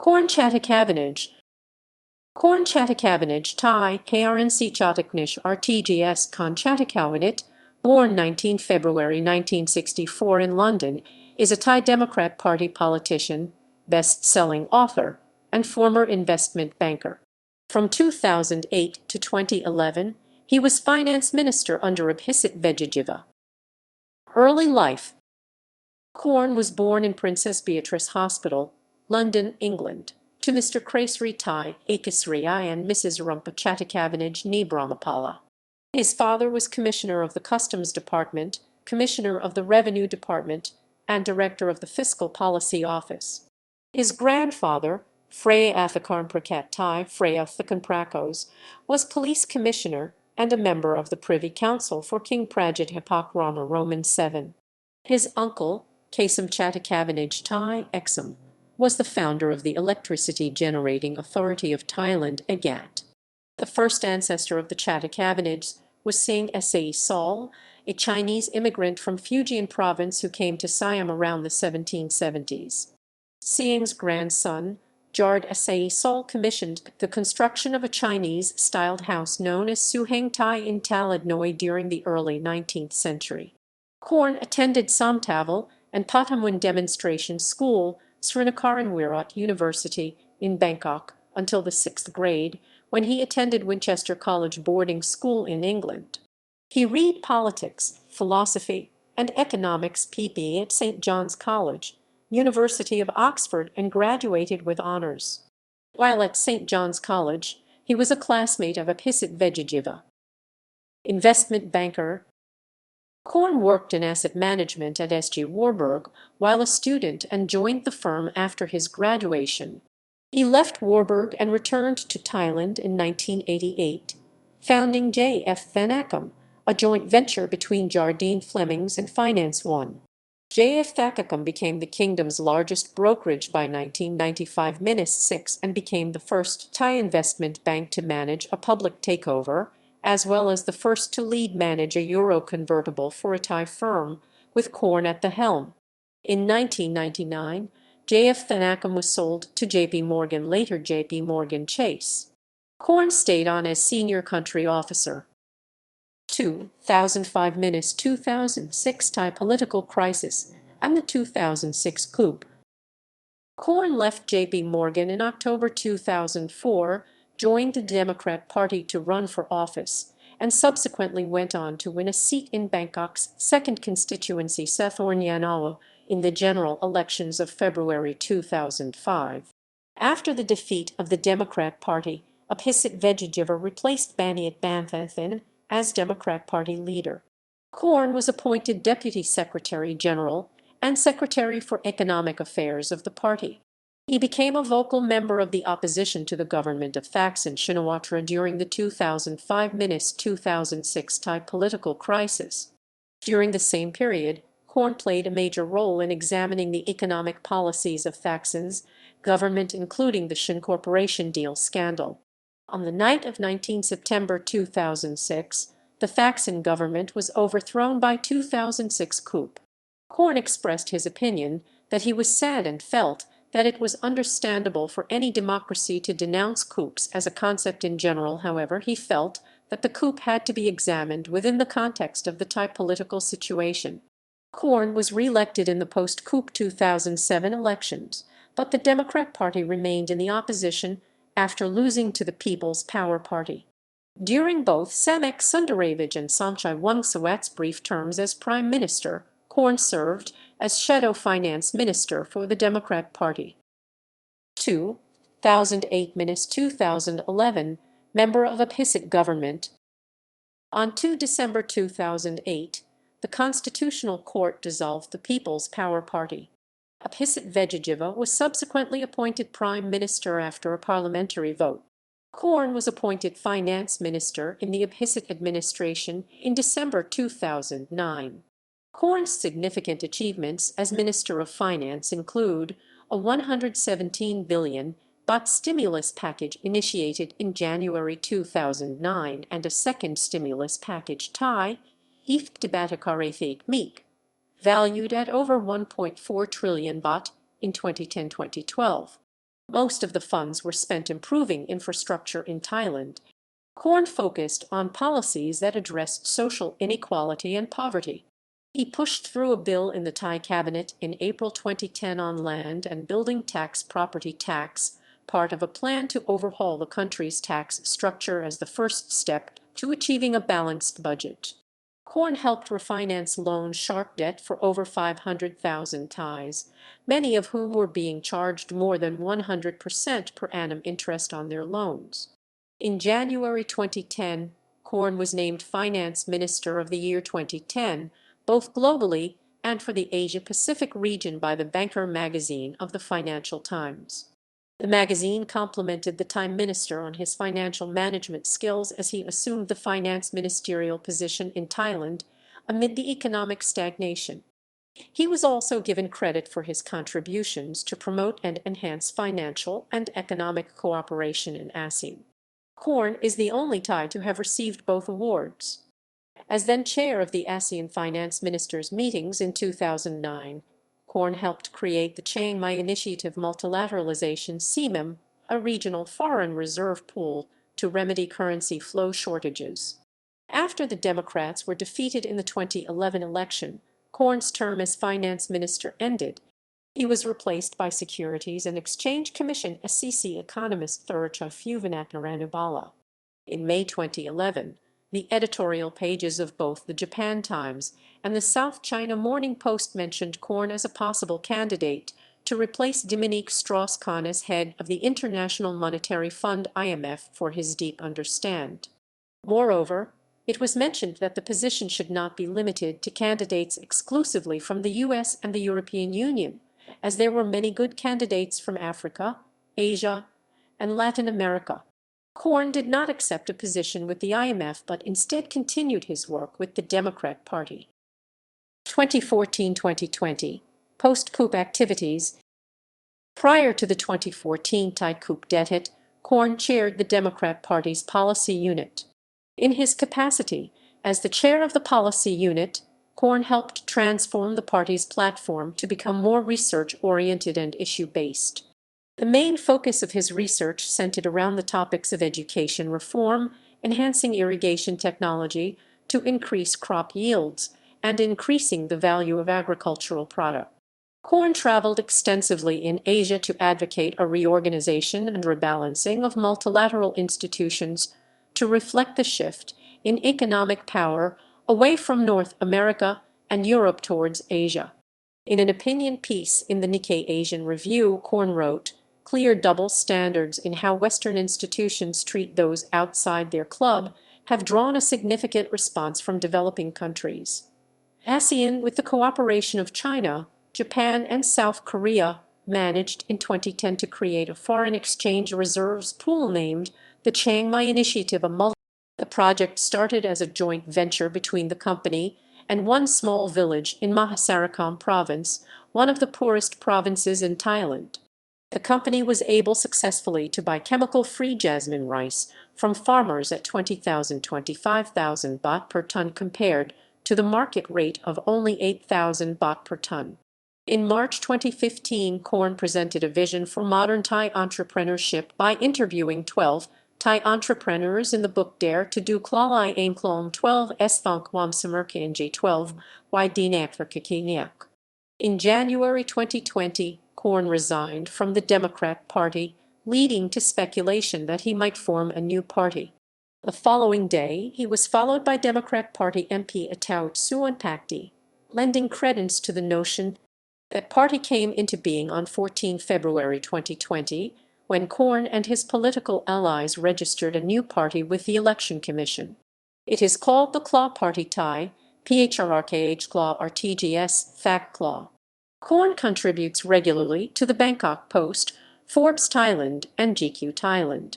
Korn Chatikavanij. Korn Chatikavanij Thai KRNC Chataknish RTGS Kon Chatikawanit, born 19 February 1964 in London, is a Thai Democrat Party politician, best-selling author, and former investment banker. From 2008 to 2011, he was finance minister under Abhisit Vejjajiva. Early life. Korn was born in Princess Beatrice Hospital, London, England, to Mr. Krasri Thai Akasri and Mrs. Rumpa Chatikavanij ni Brahmapala. His father was Commissioner of the Customs Department, Commissioner of the Revenue Department, and Director of the Fiscal Policy Office. His grandfather, Freya Athakarn Prakat Thai Freya Thakan Prakos, was Police Commissioner and a member of the Privy Council for King Prajit Hapak Rama Roman VII. His uncle, Kasem Chatikavanij Thai Exum, was the founder of the Electricity Generating Authority of Thailand (EGAT). The first ancestor of the Chatikavanids was Singh Sai Sol, a Chinese immigrant from Fujian province who came to Siam around the 1770s. Singh's grandson, Jard Sai Sol, commissioned the construction of a Chinese-styled house known as Suheng Thai in Talad Noi during the early 19th century. Korn attended Somtaval and Patamwin Demonstration School, Srinacaranwirat University in Bangkok, until the 6th grade, when he attended Winchester College boarding school in England. He read politics, philosophy, and economics PP at St. John's College, University of Oxford, and graduated with honours. While at St. John's College, he was a classmate of Abhisit Vejjajiva. Investment banker. Korn worked in asset management at S.G. Warburg while a student and joined the firm after his graduation. He left Warburg and returned to Thailand in 1988, founding J.F. Thanakam, a joint venture between Jardine Flemings and Finance One. J.F. Thanakam became the kingdom's largest brokerage by 1995-6 and became the first Thai investment bank to manage a public takeover, as well as the first to lead manage a euro convertible for a Thai firm, with Korn at the helm. In 1999, J.F. Thanakam was sold to J.P. Morgan, later J.P. Morgan Chase. Korn stayed on as senior country officer. 2005-2006 Thai political crisis and the 2006 coup. Korn left J.P. Morgan in October 2004, joined the Democrat Party to run for office, and subsequently went on to win a seat in Bangkok's 2nd constituency Sethornyanalo in the general elections of February 2005. After the defeat of the Democrat Party, Abhisit Vejjajiva replaced Baniat Banthathan as Democrat Party leader. Korn was appointed Deputy Secretary General and Secretary for Economic Affairs of the party. He became a vocal member of the opposition to the government of Thaksin Shinawatra during the 2005-2006 Thai political crisis. During the same period, Korn played a major role in examining the economic policies of Thaksin's government, including the Shin Corporation deal scandal. On the night of 19 September 2006, the Thaksin government was overthrown by 2006 coup. Korn expressed his opinion that he was sad and felt that it was understandable for any democracy to denounce coups as a concept in general. However, he felt that the coup had to be examined within the context of the Thai political situation. Korn was re-elected in the post-coup 2007 elections, but the Democrat Party remained in the opposition after losing to the People's Power Party. During both Samek Sundaravij and Somchai Wongsuwat's brief terms as Prime Minister, Korn served as Shadow Finance Minister for the Democrat Party. 2008-2011, member of Abhisit government. On 2 December 2008, the Constitutional Court dissolved the People's Power Party. Abhisit Vejjajiva was subsequently appointed Prime Minister after a parliamentary vote. Korn was appointed Finance Minister in the Abhisit administration in December 2009. Korn's significant achievements as Minister of Finance include a 117 billion baht stimulus package initiated in January 2009 and a second stimulus package Thai, If Debatakarathik Meek, valued at over 1.4 trillion baht in 2010-2012. Most of the funds were spent improving infrastructure in Thailand. Korn focused on policies that addressed social inequality and poverty. He pushed through a bill in the Thai cabinet in April 2010 on land and building tax property tax, part of a plan to overhaul the country's tax structure as the first step to achieving a balanced budget. Korn helped refinance loan shark debt for over 500,000 Thais, many of whom were being charged more than 100% per annum interest on their loans. In January 2010, Korn was named Finance Minister of the Year 2010, both globally and for the Asia-Pacific region by the Banker magazine of the Financial Times. The magazine complimented the Time Minister on his financial management skills as he assumed the finance ministerial position in Thailand amid the economic stagnation. He was also given credit for his contributions to promote and enhance financial and economic cooperation in ASEAN. Korn is the only Thai to have received both awards. As then chair of the ASEAN Finance Ministers' meetings in 2009, Korn helped create the Chiang Mai Initiative Multilateralization (CMIM), a regional foreign reserve pool to remedy currency flow shortages. After the Democrats were defeated in the 2011 election, Korn's term as finance minister ended. He was replaced by Securities and Exchange Commission SEC economist Thurcha Phuvanaparanubala. In May 2011, the editorial pages of both the Japan Times and the South China Morning Post mentioned Korn as a possible candidate to replace Dominique Strauss-Kahn as head of the International Monetary Fund (IMF) for his deep understand. Moreover, it was mentioned that the position should not be limited to candidates exclusively from the US and the European Union, as there were many good candidates from Africa, Asia, and Latin America. Korn did not accept a position with the IMF but instead continued his work with the Democrat Party. 2014-2020 Post-coup activities. Prior to the 2014 Thai coup d'etat, Korn chaired the Democrat Party's policy unit. In his capacity as the chair of the policy unit, Korn helped transform the party's platform to become more research-oriented and issue-based. The main focus of his research centered around the topics of education reform, enhancing irrigation technology to increase crop yields, and increasing the value of agricultural products. Korn traveled extensively in Asia to advocate a reorganization and rebalancing of multilateral institutions to reflect the shift in economic power away from North America and Europe towards Asia. In an opinion piece in the Nikkei Asian Review, Korn wrote, "Clear double standards in how Western institutions treat those outside their club have drawn a significant response from developing countries." ASEAN, with the cooperation of China, Japan, and South Korea, managed in 2010 to create a foreign exchange reserves pool named the Chiang Mai Initiative. The project started as a joint venture between the company and one small village in Mahasarkham province, one of the poorest provinces in Thailand. The company was able successfully to buy chemical-free jasmine rice from farmers at 25,000 baht per ton compared to the market rate of only 8,000 baht per ton. In March 2015, Korn presented a vision for modern Thai entrepreneurship by interviewing 12 Thai entrepreneurs in the book Dare to Do Klalai Aim Klom 12 Esthonk Wam Samerkanji 12 Ydinakverkakiniak. In January 2020, Korn resigned from the Democrat Party, leading to speculation that he might form a new party. The following day, he was followed by Democrat Party MP Ataut Suanpakdi, lending credence to the notion that party came into being on 14 February 2020, when Korn and his political allies registered a new party with the Election Commission. It is called the Claw Party Thai, PHRRKH Claw RTGS, Fact Claw. Korn contributes regularly to the Bangkok Post, Forbes Thailand, and GQ Thailand.